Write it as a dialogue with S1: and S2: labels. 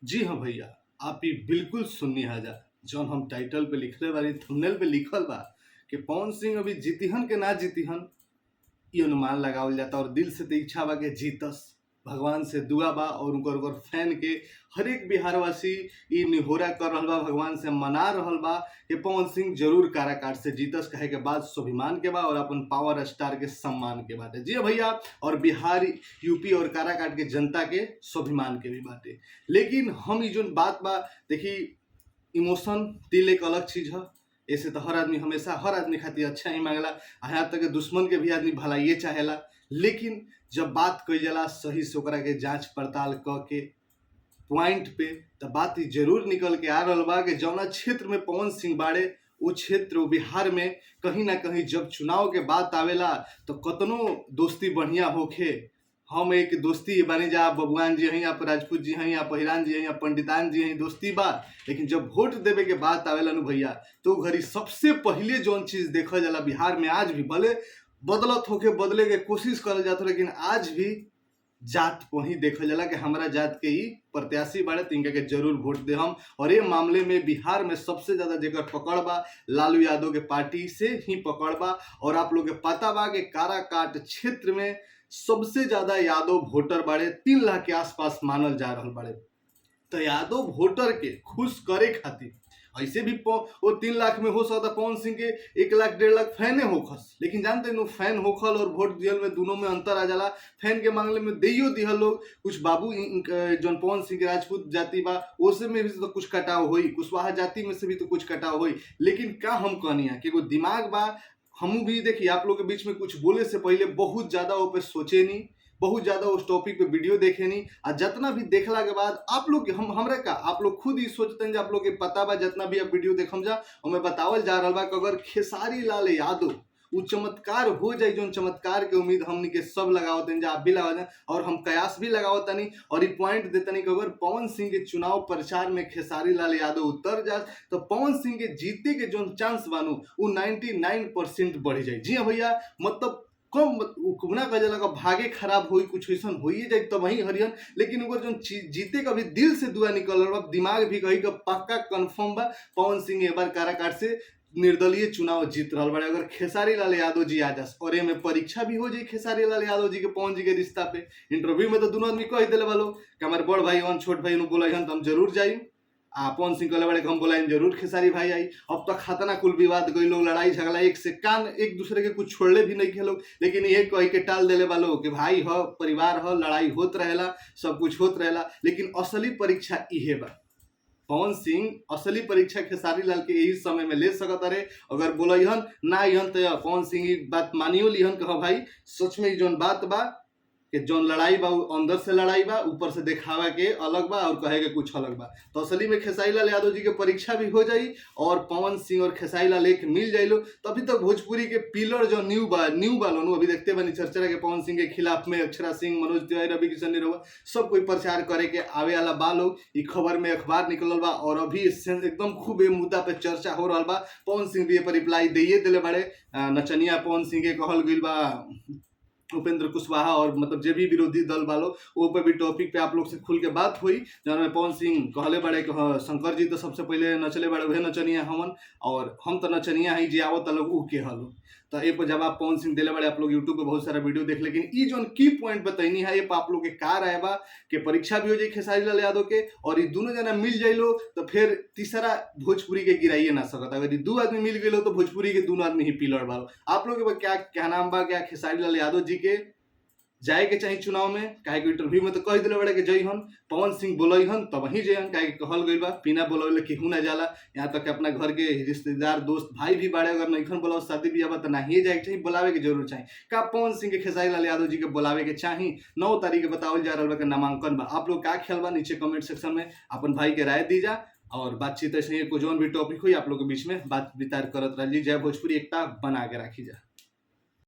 S1: जी हाँ भैया, आप ई बिल्कुल सुननी हाजा। जौन हम टाइटल पे लिखले बानी, थंबनेल पे लिखल बा कि पवन सिंह अभी जीतिहन के ना जीतिहन, ई अनुमान लगावल जाता और दिल से तो इच्छा बा कि जीतस। भगवान से दुआ बा और उनकर उनकर फैन के हर एक बिहारवासी ई निहोरा कर रहल बा, भगवान से मना रहल बा कि पवन सिंह जरूर काराकाट से जीतस। कहे के बाद स्वाभिमान के बा और अपन पावर स्टार के सम्मान के बाटे। जी भैया, और बिहार, यूपी और काराकाट के जनता के स्वाभिमान के भी बाटे। लेकिन हम ई जोन बात बा, देखी, इमोशन दिल एक अलग चीज है। ऐसे तो हर आदमी हमेशा हर आदमी खातिर अच्छा ही मांगला, यहाँ तक कि दुश्मन के भी आदमी भलाइए चाहेला। लेकिन जब बात कई जाला सही से ओकरा के जांच पड़ताल क के पॉइंट पे, तो बात ई जरूर निकल के आ रहल बा कि जौना क्षेत्र में पवन सिंह बाड़े, वो क्षेत्र, वो बिहार में कहीं ना कहीं जब चुनाव के बात आवेला तो कतनो दोस्ती बढ़िया होखे, हम एक दोस्ती बानी जा, आप बबुआन जी हैं, आप राजपूत जी हैं, आप पहिरान जी हैं, आप पंडितान जी हैं, दोस्ती बा। लेकिन जब वोट देवे के बात आवेला नु भैया, तो घड़ी सबसे पहले जौन चीज देखा जाला बिहार में, आज भी भले बदलत होके बदले के कोशिश करल जाता, लेकिन आज भी जात को ही देखल जाला कि हमारा जात के ही प्रत्याशी बाड़े, तो इनका के जरूर वोट दे हम। और ये मामले में बिहार में सबसे ज्यादा जेकर पकड़ बा, लालू यादव के पार्टी से ही पकड़ बा। और आप लोग के पता बा कि काराकाट क्षेत्र में सबसे ज्यादा यादव वोटर बाड़े, 3 लाख के आसपास मानल जा रहल बाड़े। तो यादव वोटर के खुश करे खातिर ऐसे भी वो 3 लाख में हो सकता पवन सिंह के 1 लाख 1.5 लाख फैने होखस। लेकिन जानते नु फैन होखल और वोट दिहल में दोनों में अंतर आ जाला। फैन के मामले में दियो दिहल लोग कुछ बाबू जौन पवन सिंह के राजपूत जाति बा, ओसे में भी तो कुछ कटाव होई, कुशवाहा जाति में से भी तो कुछ कटाव होई। लेकिन का हम कहनिया कि एगो दिमाग बा, हमू भी देखिए आप लोग के बीच में कुछ बोले से पहले बहुत ज्यादा वो पे सोचे नहीं, बहुत ज्यादा उस टॉपिक पे वीडियो देखे नहीं। और जितना भी देखला के बाद आप लोग हमरा का आप लोग खुद ही सोचते हैं, आप लोग के पता बा, जितना भी आप वीडियो देखम जा और मैं बतावल जा रहा बा कि अगर खेसारी लाल यादव वो चमत्कार हो जाए, जो चमत्कार के उम्मीद हमनी के सब लगावत हैं, आप भी लगावत हैं और हम कयास भी लगावत नहीं। और ये पॉइंट देते नहीं कि अगर पवन सिंह के चुनाव प्रचार में खेसारी लाल यादव उतर जाए तो पवन सिंह के जीते के जो चांस बानू वो 99% बढ़ जाए। जी हाँ भैया, मतलब कम कुबना का जला का भागे खराब होई, कुछ ऐसा हो ही जाए तो वही हरियन। लेकिन अगर जो जीते का भी दिल से दुआ निकल रहा, दिमाग भी कही का पक्का कंफर्म बा पवन सिंह एक बार काराकाट से निर्दलीय चुनाव जीत रहा बड़े। अगर खेसारी लाल यादव जी आ जास और में परीक्षा भी हो जाए खेसारी लाल यादव जी के पवन जी के रिश्ता पे, इंटरव्यू में तो दोनों आदमी कह दिले वालो कि हमारे बड़ भाई हन छोट भाई बोला तो हम जरूर जाई। पवन सिंह कहले बड़े हम बोलाइन जरूर खेसारी भाई आई। अब तक खतना कुल विवाद गई लोग, लड़ाई झगड़ा एक से कान एक दूसरे के कुछ छोड़ले भी नहीं खे लोग। लेकिन ये कह के टाल देले वालो कि भाई हो, परिवार हो, लड़ाई होत रहेला, सब कुछ होत रहेला। लेकिन असली परीक्षा इहे बा, पवन सिंह असली परीक्षा खेसारी लाल के यही समय में ले सकता रहे। अगर बोलहन ना इहन तो पवन सिंह बात मानियो लिहन कह भाई सच में जो बात बा कि जौन लड़ाई बा अंदर से लड़ाई बा, ऊपर से दिखावा के अलग बा और कहे के कुछ अलग बा। तो असली में खेसारी लाल यादव जी के परीक्षा भी हो जाई और पवन सिंह और खेसारी लाल एक मिल जाइलो। तो अभी तक भोजपुरी के पिलर जो न्यू बा लो, अभी देखते बनी चर्चा के पवन सिंह के खिलाफ में अक्षरा सिंह, मनोज तिवारी, रवि किशन निरहुआ सब कोई प्रचार करे के आवे वाला बा लोग। ई खबर में अखबार निकलल बा और अभी एकदम खूब मुद्दा पे चर्चा हो रहा बा। पवन सिंह भी पर रिप्लाई दिए दिले बड़े। नचनिया पवन सिंह के कहल गई बा उपेंद्र कुशवाहा और मतलब जे भी विरोधी दल वालों वो पे भी टॉपिक पे आप लोग से खुल के बात हुई, जहाँ पवन सिंह कहले बड़े कि शंकर जी तो सबसे पहले नचले बड़े वह नचनिया हमन और हम तो नचनिया ही जी आवत लोग ऊ के हलो। तो ये पर जवाब पवन सिंह दिले बड़े। आप लोग यूट्यूब पे बहुत सारा वीडियो देख, लेकिन ई जो की पॉइंट बताइनी है ये आप लोग के का राय बा कि परीक्षा भी हो जाए खेसारी लाल यादव के और ये दोनों जना मिल जाइलो तो फिर तीसरा भोजपुरी के गिराइए ना सकता। अगर ये 2 आदमी मिल गए तो भोजपुरी के दोनों आदमी ही पिलर बा। आप लोग के क्या नाम बा, क्या खेसारी लाल यादव जी के जाए के चाहिए चुनाव में? काहे कि इंटरव्यू में तो कह दिले बड़े कि जई हन पवन सिंह बोलई हन तब वहीं जई हन, काहे कि कहल गई बा बिना बोलौले केहू ना जाला। यहाँ तक अपना घर के रिश्तेदार दोस्त भाई भी बाड़े, अगर नहीं बोलाओ शादी ब्याह बा तो नहीं जाए के चाहिए, बुलावे के जरूर चाहिए। का पवन सिंह के खेसारी लाल यादव जी के बुलावे के चाहिए? 9 तारीख के बतावल जा रहा है नामांकन बा। आप लोग क्या ख्याल बा नीचे कमेंट सेक्शन में अपन भाई के राय दीजा और बातचीत ऐसे कोई जो भी टॉपिक हुई आप लोग के बीच में बात विचार करत रही। जय भोजपुरी एकता बना के राखी जा।